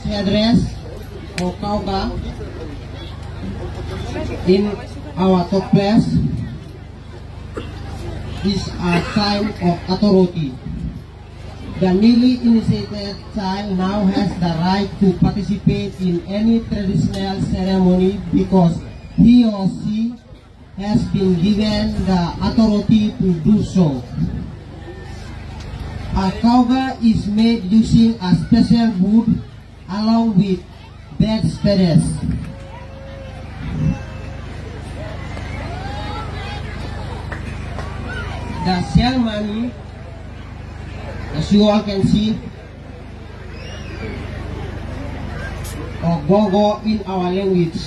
headdress or kauga in our top place is a sign of authority. The newly initiated child now has the right to participate in any traditional ceremony because he or she has been given the authority to do so. A kauga is made using a special wood along with bed feathers. The ceremony, as you all can see, or gogo in our language,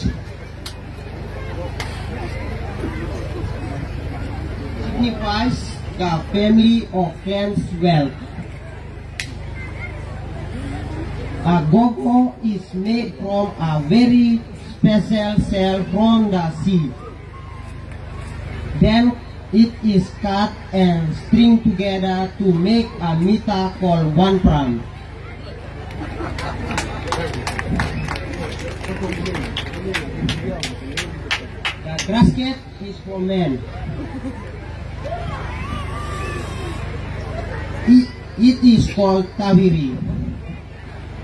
signifies the family or clan's wealth. A gogo is made from a very special shell from the sea. Then it is cut and string together to make a mita called one pram. The grasket is for men. It is called tawiri.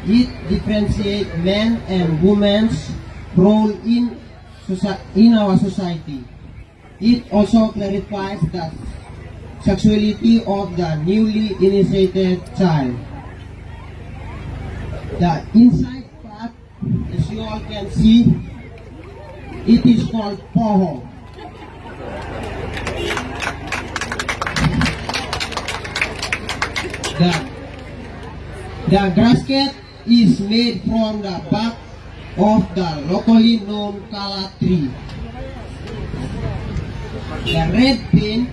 It differentiates men and women's role in our society. It also clarifies the sexuality of the newly initiated child. The inside part, as you all can see, it is called poho. The grasket is made from the bark of the locally known kala tree. The red paint,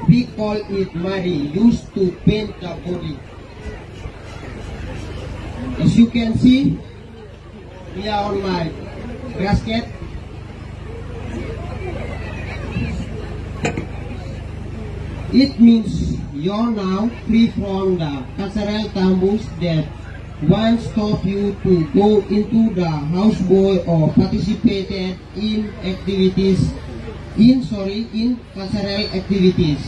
we call it mari, used to paint the body. As you can see, here on my grasket, it means you're now free from the cultural taboos that once stop you to go into the houseboy or participated in activities, in cultural activities.